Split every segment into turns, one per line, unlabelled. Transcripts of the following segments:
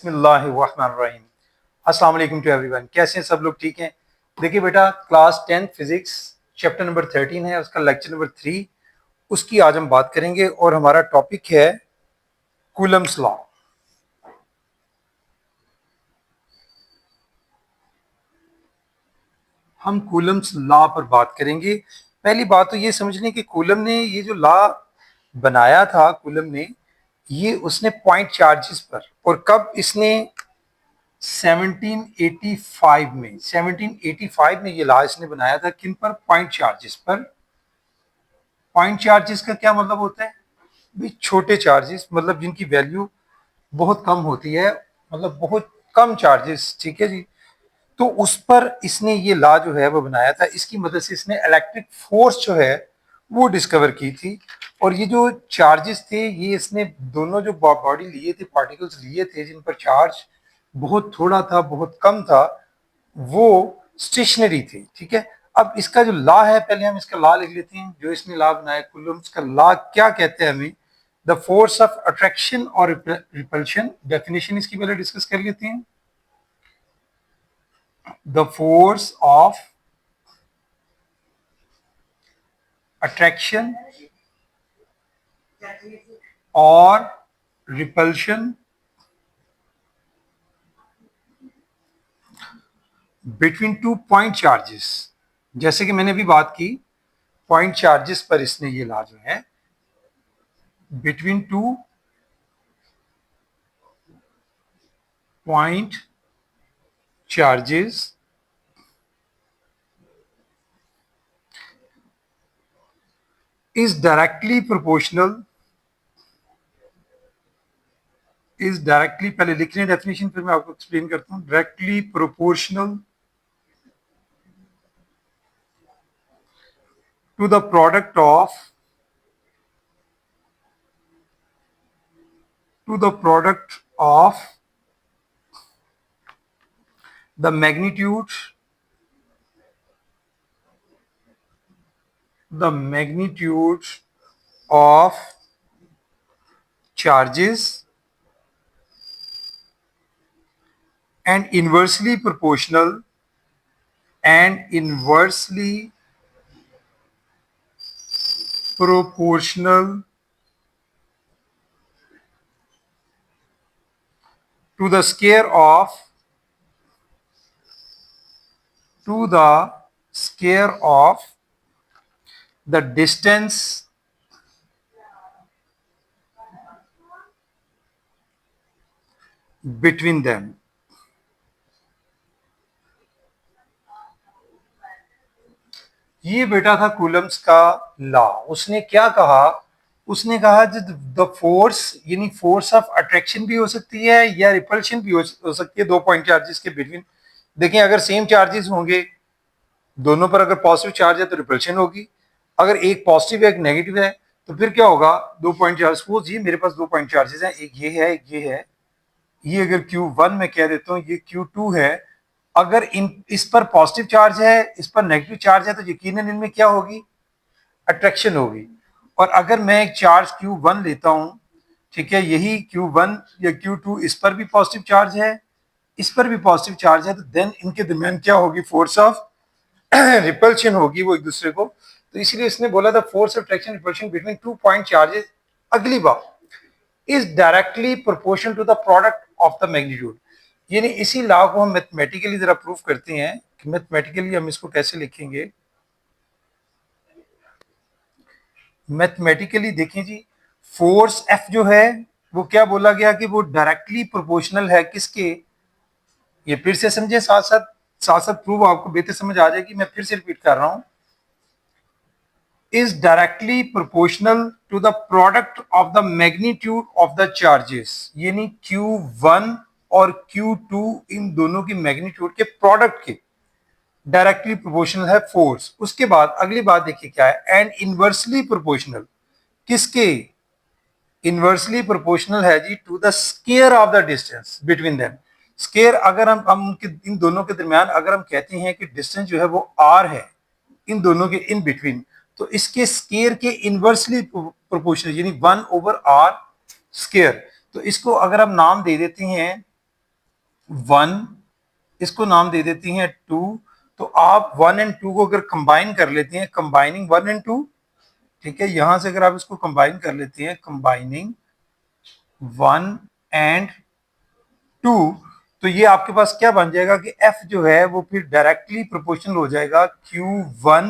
बिस्मिल्लाहिर्रहमानिर्रहीम। अस्सलाम वालेकुम टू एवरीवन। कैसे हैं सब लोग? ठीक हैं? देखिए बेटा, क्लास 10 फिजिक्स चैप्टर नंबर 13 है, उसका लेक्चर नंबर 3, उसकी आज हम बात करेंगे और हमारा टॉपिक है कूलम्स लॉ। हम कूलम्स लॉ पर बात करेंगे। पहली बात तो ये समझ लें कि कूलम ने ये जो लॉ बनाया था, कूलम ने ये उसने पॉइंट चार्जेस पर, और कब इसने 1785 में ये लॉ इसने बनाया था। किन पर? पॉइंट चार्जेस पर। पॉइंट चार्जेस का क्या मतलब होता है भी? छोटे चार्जेस, मतलब जिनकी वैल्यू बहुत कम होती है, मतलब बहुत कम चार्जेस, ठीक है जी। तो उस पर इसने ये लॉ जो है वो बनाया था। इसकी मदद से इसने इलेक्ट्रिक फोर्स जो है वो डिस्कवर की थी। और ये जो चार्जेस थे, ये इसने दोनों जो बॉडी लिए थे, पार्टिकल्स लिए थे जिन पर चार्ज बहुत थोड़ा था, बहुत कम था, वो स्टेशनरी थे, ठीक है। अब इसका जो लॉ है, पहले हम इसका लॉ लिख लेते हैं जो इसने लॉ बनाया कूलम्स का। लॉ क्या कहते हैं हमें? द फोर्स ऑफ अट्रैक्शन और रिपल्शन। डेफिनेशन इसकी पहले डिस्कस कर लेते हैं। द फोर्स ऑफ अट्रैक्शन और repulsion between two point charges. जैसे कि मैंने अभी बात की, पॉइंट चार्जेस पर इसने ये लॉ जो है, between two point charges is directly proportional, is directly, पहले लिख लें डेफिनेशन, फिर मैं आपको एक्सप्लेन करता हूं। Directly proportional to the product of, to the product of the magnitude, the magnitude of charges, and inversely proportional, and inversely proportional to the square of, to the square of the distance between them। ये बेटा था Coulomb's का law. उसने क्या कहा? उसने कहा the force, यानी फोर्स ऑफ अट्रैक्शन भी हो सकती है या रिपल्शन भी हो सकती है दो पॉइंट चार्जेस के बिटवीन। देखें, अगर सेम चार्जेस होंगे दोनों पर, अगर पॉजिटिव चार्ज है तो रिपल्शन होगी, अगर एक पॉजिटिव है एक नेगेटिव है तो फिर क्या होगा? दो पॉइंट चार्ज। सपोज जी मेरे पास दो पॉइंट चार्जेस हैं, एक ये है एक ये है। ये अगर Q1 में कह देता हूँ, ये Q2 है। अगर इस पर पॉजिटिव चार्ज है, इस पर नेगेटिव चार्ज है, तो यकीनन इनमें क्या होगी? अट्रैक्शन होगी। और अगर मैं एक चार्ज Q1 लेता हूं, ठीक है, यही Q1 या Q2, इस पर भी पॉजिटिव चार्ज है, इस पर भी पॉजिटिव चार्ज है, तो देन इनके दरमियान क्या होगी? फोर्स ऑफ रिपल्शन होगी, वो एक दूसरे को। तो इसलिए इसने बोला था force of attraction repulsion between two point charges, अगली बात, is directly proportional to the product of the magnitude. यानी इसी लॉ को हम मैथमेटिकली जरा प्रूव करते हैं कि मैथमेटिकली हम इसको कैसे लिखेंगे। मैथमेटिकली देखें जी, फोर्स एफ जो है वो क्या बोला गया कि वो डायरेक्टली प्रोपोर्शनल है किसके? ये फिर से समझे, साथ साथ प्रूव आपको बेहतर समझ आ जाएगी। मैं फिर से रिपीट कर रहा हूं। Is directly proportional to the product of the magnitude of the charges. यानी Q1 और Q2, इन दोनों की मैग्नीट्यूड के प्रोडक्ट के डायरेक्टली प्रोपोर्शनल है फोर्स। उसके बाद अगली बात देखिए क्या है, एंड इनवर्सली प्रोपोर्शनल किसके? इनवर्सली प्रोपोर्शनल है जी to the square of the distance between them. Square, अगर हम इन दोनों के दरमियान अगर हम कहते हैं कि डिस्टेंस जो है वो r है, इन दोनों के इन बिटवीन, तो इसके स्केयर के इनवर्सली प्रोपोर्शनल, यानी 1/r स्केयर। तो इसको अगर हम नाम दे देते हैं 1, इसको नाम दे देती हैं 2। तो आप 1 एंड 2 को अगर कंबाइन कर लेते हैं, कंबाइनिंग 1 एंड 2, ठीक है, यहां से अगर आप इसको कंबाइन कर लेते हैं, कंबाइनिंग 1 एंड 2, तो ये आपके पास क्या बन जाएगा कि F जो है वो फिर डायरेक्टली प्रोपोर्शनल हो जाएगा Q1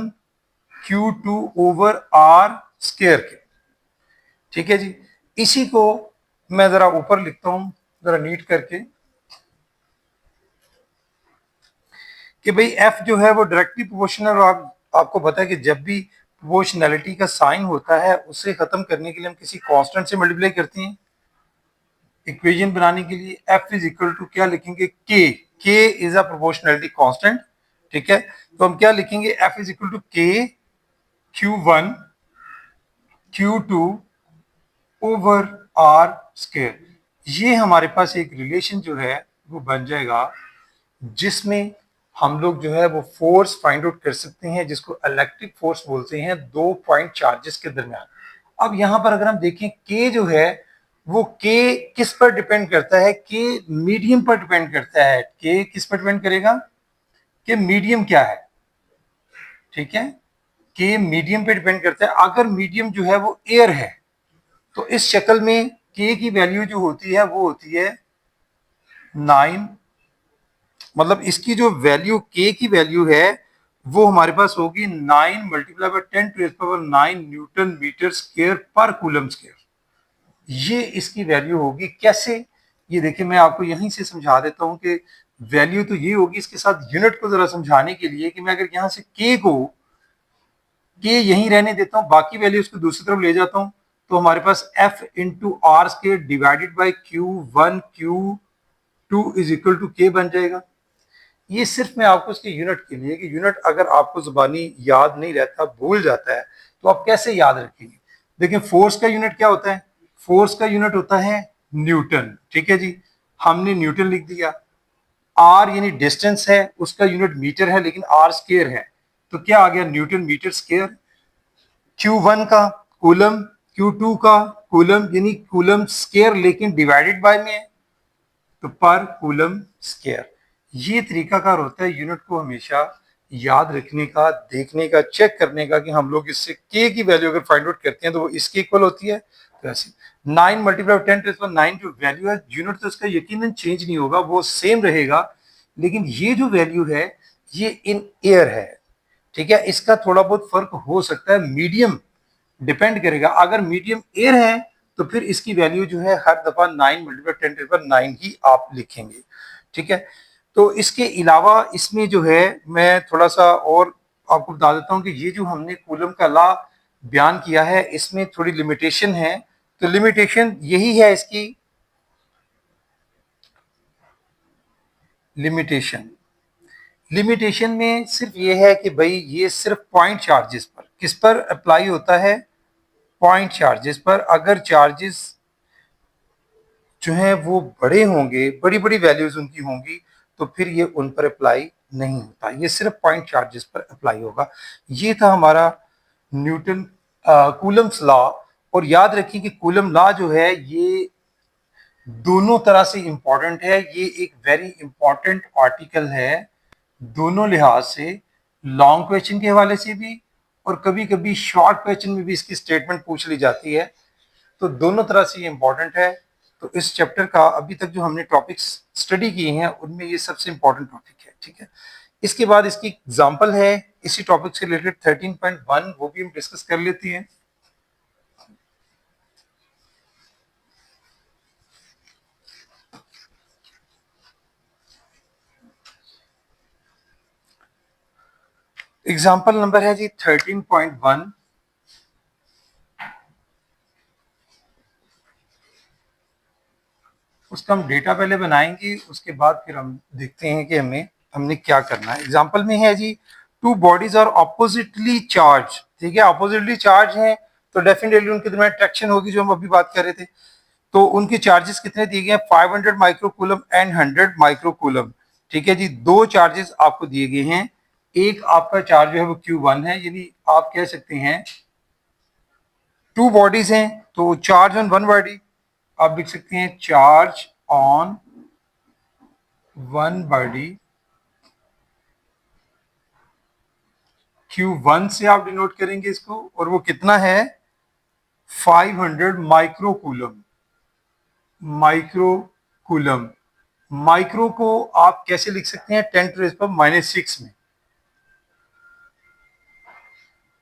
Q2 over R square के। ठीक है जी, इसी को मैं जरा ऊपर लिखता हूं, जरा नीट करके, कि भाई F जो है वो डायरेक्टली प्रोपोर्शनल। आपको पता है कि जब भी प्रोपोर्शनैलिटी का साइन होता है उसे खत्म करने के लिए हम किसी कांस्टेंट से मल्टीप्लाई करते हैं। इक्वेशन बनाने के लिए F इज इक्वल टू क्या लिखेंगे, K is a proportionality constant. ठीक है, तो हम क्या लिखेंगे, F is equal to K Q1 Q2 over R square. ये हमारे पास एक रिलेशन जो है वो बन जाएगा, जिसमें हम लोग जो है वो फोर्स फाइंड आउट कर सकते हैं, जिसको इलेक्ट्रिक फोर्स बोलते हैं, 2 पॉइंट चार्जेस के दरमियान। अब यहां पर अगर हम देखें, के जो है वो के किस पर डिपेंड करता है, के मीडियम पर डिपेंड करता है। के किस पर डिपेंड करेगा, कि मीडियम क्या है। ठीक है, के मीडियम पे डिपेंड करता है। अगर मीडियम जो है वो एयर है, तो इस शक्ल में के की वैल्यू जो होती है वो होती है 9, मतलब इसकी जो वैल्यू के की वैल्यू है वो हमारे पास होगी 9 multiply by 10⁻⁹ newton metre square पर कूलम स्क्वायर। ये इसकी वैल्यू होगी। कैसे, ये देखिए मैं आपको यहीं से समझा देता हूं कि वैल्यू तो ये होगी। इसके साथ यूनिट को जरा समझाने के लिए, कि मैं अगर यहां से के यहीं रहने देता हूं, बाकी वैल्यू उसको दूसरी तरफ ले जाता हूं, तो हमारे पास F into R square divided by Q1 Q2 is equal to K बन जाएगा। ये सिर्फ मैं आपको इसके यूनिट के लिए, कि यूनिट अगर आपको जुबानी याद नहीं रहता, भूल जाता है, तो आप कैसे याद रखेंगे। देखिए फोर्स का यूनिट क्या होता है, फोर्स का यूनिट होता है न्यूटन। ठीक है जी, हमने न्यूटन लिख दिया। आर यानी डिस्टेंस है, उसका यूनिट मीटर है, लेकिन आर स्क्वायर है, तो क्या आ गया, न्यूटन मीटर स्क्वायर। Q1 का कूलम, Q2 का कूलम, यानी कूलम स्क्वायर लेकिन डिवाइडेड बाय में है, तो पर कूलम स्क्वायर। ये तरीकाकार होता है यूनिट को हमेशा याद रखने का, देखने का, चेक करने का, कि हम लोग इससे के की वैल्यू अगर फाइंड आउट करते हैं तो वो इसके इक्वल होती है। तो ऐसे 9 मल्टीप्लाई 10⁻⁹ जो वैल्यू है, यूनिट तो इसका यकीनन चेंज नहीं होगा, वो सेम रहेगा, लेकिन ये जो वैल्यू है ये इन एयर है। ठीक है, इसका थोड़ा बहुत फर्क हो सकता है, मीडियम डिपेंड करेगा। अगर मीडियम एयर है तो फिर इसकी वैल्यू जो है हर दफा 9 मल्टीप्लाई 10⁻⁹ ही आप लिखेंगे। ठीक है, तो इसके अलावा इसमें जो है मैं थोड़ा सा और आपको बता देता हूं, कि ये जो हमने कूलम का लॉ बयान किया है इसमें थोड़ी लिमिटेशन है। तो लिमिटेशन यही है इसकी, लिमिटेशन लिमिटेशन में सिर्फ ये है कि भाई ये सिर्फ पॉइंट चार्जेस पर, किस पर अप्लाई होता है, पॉइंट चार्जेस पर। अगर चार्जेस जो है वो बड़े होंगे, बड़ी बड़ी वैल्यूज उनकी होंगी, तो फिर ये उन पर अप्लाई नहीं होता, ये सिर्फ पॉइंट चार्जेस पर अप्लाई होगा। ये था हमारा न्यूटन कूलम्स लॉ। और याद रखिए कि कूलम लॉ जो है ये दोनों तरह से इंपॉर्टेंट है, ये एक वेरी इंपॉर्टेंट आर्टिकल है दोनों लिहाज से, लॉन्ग क्वेश्चन के हवाले से भी, और कभी कभी शॉर्ट क्वेश्चन में भी इसकी स्टेटमेंट पूछ ली जाती है। तो दोनों तरह से ये इंपॉर्टेंट है। तो इस चैप्टर का अभी तक जो हमने टॉपिक्स स्टडी किए हैं उनमें ये सबसे इंपॉर्टेंट टॉपिक है। ठीक है, इसके बाद इसकी एग्जांपल है इसी टॉपिक से रिलेटेड 13.1, वो भी हम डिस्कस कर लेते हैं। एग्जांपल नंबर है जी 13.1। उसका हम डेटा पहले बनाएंगे, उसके बाद फिर हम देखते हैं कि हमने क्या करना है। एग्जाम्पल में है जी, two bodies are oppositely charge. ठीक है, ऑपोजिटली चार्ज है तो डेफिनेटली उनके दरमियान अट्रैक्शन होगी, जो हम अभी बात कर रहे थे। तो उनके चार्जेस कितने दिए गए हैं, 500 माइक्रोकूलम एंड 100 माइक्रोकूलम। ठीक है जी, दो चार्जेस आपको दिए गए हैं। एक आपका चार्ज जो है वो Q1 है, यानी आप कह सकते हैं टू बॉडीज हैं, तो चार्ज ऑन वन बॉडी आप लिख सकते हैं charge on one body Q1 से आप डिनोट करेंगे इसको, और वो कितना है 500 माइक्रोकूलम। माइक्रोकूलम, माइक्रो को आप कैसे लिख सकते हैं 10⁻⁻⁶ में,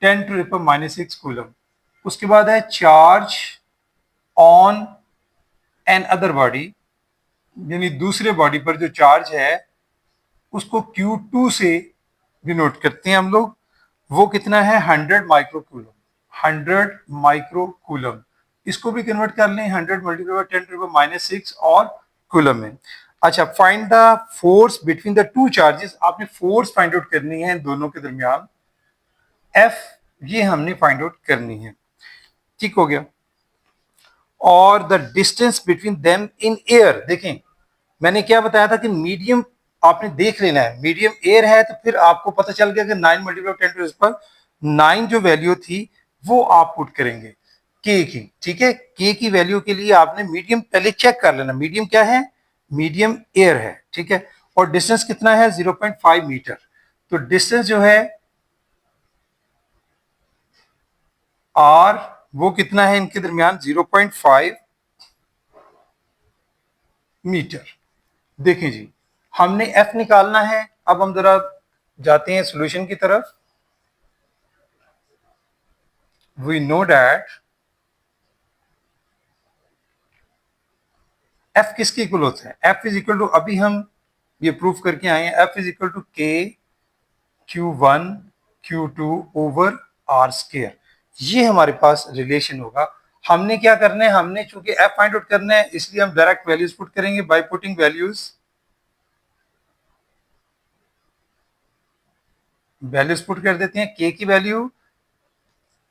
10⁻⁻⁶ कूलम। उसके बाद है charge on an other body, यानी दूसरे बॉडी पर जो चार्ज है उसको Q2 से डिनोट करते हैं हम लोग, वो कितना है 100 माइक्रोकूलम। 100 माइक्रोकूलम, इसको भी कन्वर्ट कर लें 100 मल्टीप्लाई बाय 10⁻⁻⁶ और कूलम में। अच्छा, find the force between the two charges, आपने फोर्स फाइंड आउट करनी है दोनों के दरमियान, F ये हमने फाइंड आउट करनी है, ठीक हो गया। और the distance between them in air, देखें मैंने क्या बताया था कि मीडियम आपने देख लेना है, मीडियम एयर है तो फिर आपको पता चल गया कि 9 मल्टीप्लाई 10 पर 9 जो वैल्यू थी वो आप पुट करेंगे के की, ठीक है। के की वैल्यू के लिए आपने मीडियम पहले चेक कर लेना, मीडियम क्या है, मीडियम एयर है, ठीक है। और डिस्टेंस कितना है 0.5 मीटर, तो डिस्टेंस जो है आर वो कितना है इनके दरमियान 0.5 मीटर। देखें जी, हमने एफ निकालना है, अब हम जरा जाते हैं सॉल्यूशन की तरफ। वी नो दैट एफ किसके इक्वल होता है, एफ इज इक्वल टू, अभी हम ये प्रूफ करके आए हैं, एफ इज इक्वल टू के Q1 Q2 over are square, ये हमारे पास रिलेशन होगा। हमने क्या करना है, हमने चूंकि एफ फाइंड आउट करना है इसलिए हम डायरेक्ट वैल्यूज पुट करेंगे by putting values, values put कर देते हैं। के की वैल्यू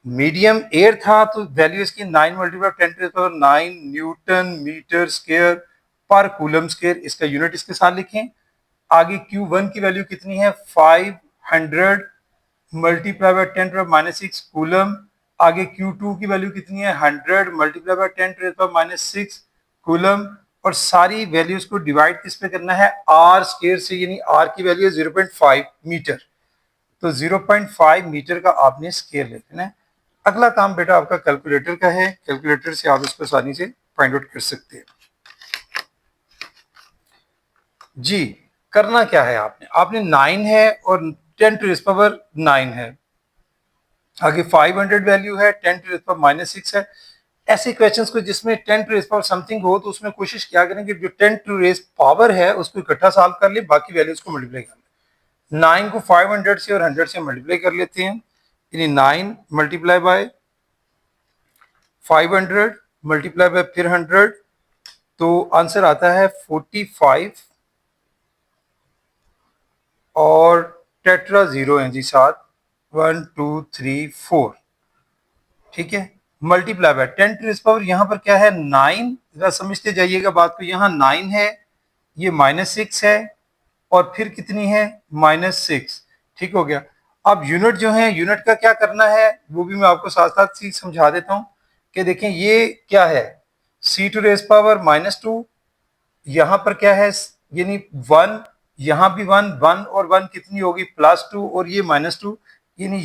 मीडियम एयर था तो वैल्यू इसकी 9 मल्टीप्लाई 10⁹ न्यूटन मीटर स्क्वायर पर कूलम स्क्वायर, इसका यूनिट इसके साथ लिखें। आगे Q1 की वैल्यू कितनी है 500 मल्टीप्लाई बाय 10⁻⁻⁶ कूलम। आगे Q2 की वैल्यू कितनी है 100 मल्टीप्लाई बाय 10⁻⁻⁶ कूलम। और सारी वैल्यूज को डिवाइड किस पे करना है आर स्क्वायर से, यानी आर की वैल्यू 0.5 मीटर, तो 0.5 मीटर का आपने स्केयर लेना है। अगला काम बेटा आपका कैलकुलेटर का है, कैलकुलेटर से आप इसको आसानी से फाइंड आउट कर सकते हैं। जी, करना क्या है आपने, आपने 9 है और 10⁻⁹ है, आगे 500 वैल्यू है, 10⁻⁻⁶ है। ऐसे क्वेश्चंस को जिसमें 10 समथिंग हो तो उसमें कोशिश क्या करें कि जो 10 है उसको इकट्ठा सॉल्व कर ले, बाकी वैल्यूज को मल्टीप्लाई कर ले। 9 को 500 से और 100 से मल्टीप्लाई कर लेते हैं, यानी 9 मल्टीप्लाई बाय 500 मल्टीप्लाई बाय फिर 100, तो आंसर आता है 45 और टेट्रा जीरो है जी साथ, 1 2 3 4, ठीक है। मल्टीप्लाई बाय 10⁻, यहाँ पर क्या है 9, जरा समझते जाइएगा बात को, यहाँ 9 है, ये -6 है और फिर कितनी है -6, ठीक हो गया। अब यूनिट जो है, यूनिट का क्या करना है वो भी मैं आपको साथ साथ ही समझा देता हूँ कि देखें ये क्या है C⁻⁻², यहाँ पर क्या है यानी 1, यहाँ भी 1, 1 और 1 कितनी होगी +2 और ये -2, यानी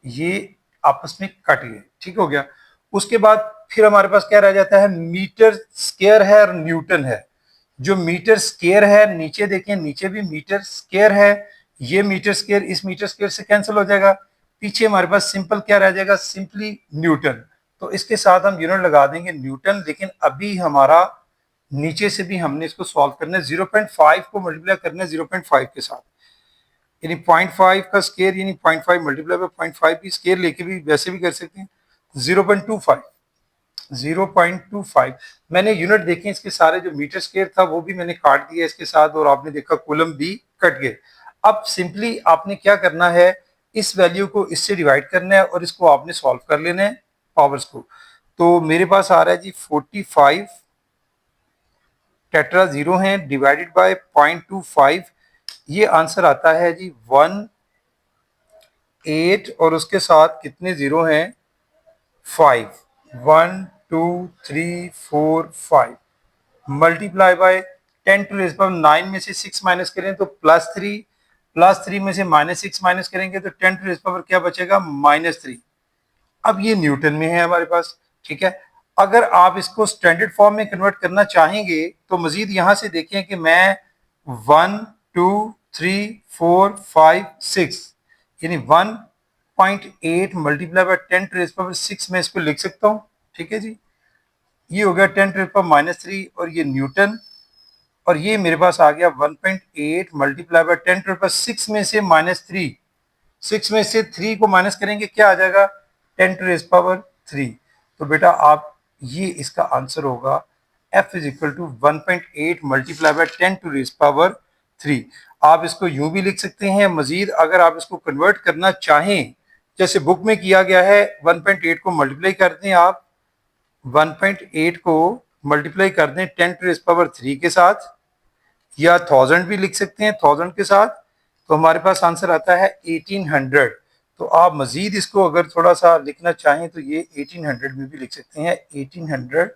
ये आपस में कट गए, ठीक हो गया। उसके बाद फिर हमारे पास क्या रह जाता है मीटर स्क्वायर है और न्यूटन है। जो मीटर स्क्वायर है नीचे देखें, नीचे भी मीटर स्क्वायर है, ये मीटर स्क्वायर इस मीटर स्क्वायर से कैंसिल हो जाएगा, पीछे हमारे पास सिंपल क्या रह जाएगा सिंपली न्यूटन, तो इसके साथ हम यूनिट लगा देंगे न्यूटन। लेकिन अभी हमारा नीचे से भी हमने इसको सॉल्व करना है, 0.5 को मल्टीप्लाई करना है 0.5 के साथ, यानी 0.5 का स्केयर यानी 0.5 मल्टीप्लाई बाय 0.5 की स्केयर लेके भी वैसे भी कर सकते हैं। 0.25, 0.25 मैंने यूनिट देखे इसके सारे, जो मीटर स्केयर था वो भी मैंने काट दिया इसके साथ, और आपने देखा कूलम भी कट गए। अब सिंपली आपने क्या करना है, इस वैल्यू को इससे डिवाइड करना है और इसको आपने सॉल्व कर लेना है पावर्स को। तो मेरे पास आ रहा है जी 45 टेट्रा जीरो है डिवाइडेड बाय 0.25, ये आंसर आता है जी 18 और उसके साथ कितने जीरो हैं 5, 1 2 3 4 5 multiply by 10 to raise power 9 में से 6 माइनस करें तो +3, +3 में से -6 माइनस करेंगे तो 10 टू रेज पावर क्या बचेगा, -3। अब ये न्यूटन में है हमारे पास, ठीक है। अगर आप इसको स्टैंडर्ड फॉर्म में कन्वर्ट करना चाहेंगे तो मजीद यहां से देखें कि मैं 1 2 3 4 5 6 यानी 1.8 multiply by 10 to raise power 6 में इसको लिख सकता हूं, ठीक है जी। ये हो गया 10 टू रेज पावर -3 और ये न्यूटन, और ये मेरे पास आ गया 1.8 मल्टीप्लाई बाय 10 टू पावर 6 में से -3, 6 में से 3 को माइनस करेंगे क्या आ जाएगा, 10 टू रेज पावर 3। तो बेटा आप ये इसका आंसर होगा f is equal to 1.8 multiply by 10 to raise power 3। आप इसको यूं भी लिख सकते हैं, मजीद अगर आप इसको कन्वर्ट करना चाहें जैसे बुक में किया गया है, 1.8 को मल्टीप्लाई कर दें आप, 1.8 को मल्टीप्लाई कर दें 10 टू रेज पावर 3 के साथ, या 1000 भी लिख सकते हैं 1000 के साथ, तो हमारे पास आंसर आता है 1800। तो आप मजीद इसको अगर थोड़ा सा लिखना चाहें तो ये 1800 में भी लिख सकते हैं, 1800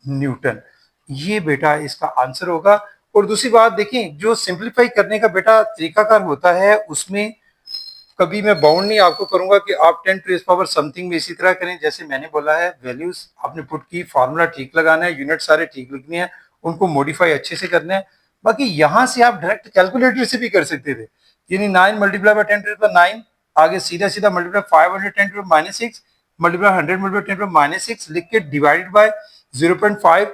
न्यूटन। ये बेटा इसका आंसर होगा। और दूसरी बात देखें, जो सिंप्लीफाई करने का बेटा तरीकाकार होता है उसमें कभी मैं बाउंड नहीं आपको करूंगा कि आप 10 टू रेज पावर समथिंग में इसी तरह करें, जैसे मैंने बोला है वैल्यूज आपने पुट की, फार्मूला ठीक लगाना है, यूनिट सारे ठीक लिखने हैं, उनको मॉडिफाई अच्छे से करना है। बाकी यहां से आप डायरेक्ट कैलकुलेटर से भी कर सकते थे, यानी 9 मल्टीप्लाई बाय 10 टू पावर 9, आगे सीधा सीधा multiply 500 10 to power -6 multiply 100 multiply 10 to power -6 लिख के डिवाइडेड बाय 0.5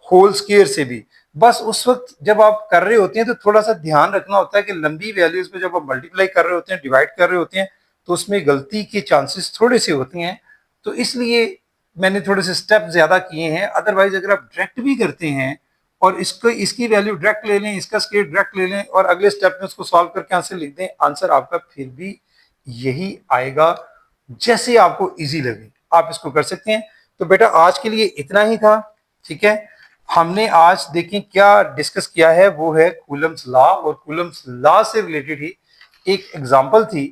होल स्क्वायर से भी। बस उस वक्त जब आप कर रहे होते हैं तो थोड़ा सा ध्यान रखना होता है कि लंबी वैल्यूज को जब आप मल्टीप्लाई कर रहे होते हैं, डिवाइड कर रहे होते हैं, तो उसमें गलती के चांसेस थोड़े से होते हैं। तो इसलिए मैंने थोड़े से स्टेप ज्यादा किए हैं। अदरवाइज अगर आप डायरेक्ट भी करते हैं और इसको इसकी वैल्यू डायरेक्ट ले लें, इसका स्क्वायर डायरेक्ट ले लें और अगले स्टेप में उसको सॉल्व करके आंसर लिख दें, आंसर आपका फिर भी यही आएगा जैसे आपको इजी लगे, आप इसको कर सकते हैं। तो बेटा आज के लिए इतना ही था, ठीक है। हमने आज देखें क्या डिस्कस किया है, वो है कूलम्स लॉ, और कूलम्स लॉ से रिलेटेड ही एक एग्जांपल थी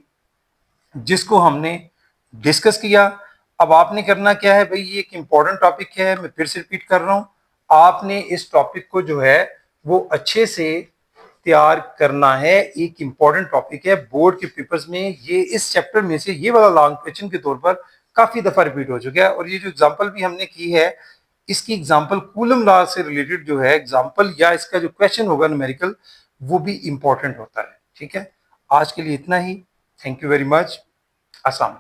जिसको हमने डिस्कस किया। अब आपने करना क्या है भाई, ये एक इंपॉर्टेंट टॉपिक है, मैं फिर से रिपीट कर रहा हूं, आपने इस टॉपिक को जो है वो अच्छे से तैयार करना है। एक इंपॉर्टेंट टॉपिक है बोर्ड के पेपर्स में, ये इस चैप्टर में से ये वाला लॉन्ग क्वेश्चन के तौर पर काफी दफा रिपीट हो चुका है। और ये जो एग्जांपल भी हमने की है, इसकी एग्जांपल कूलम लॉ से रिलेटेड जो है एग्जांपल या इसका जो क्वेश्चन होगा न्यूमेरिकल, वो भी इंपॉर्टेंट होता है, ठीक है। आज के लिए इतना ही, थैंक यू वेरी मच, अस्सलाम।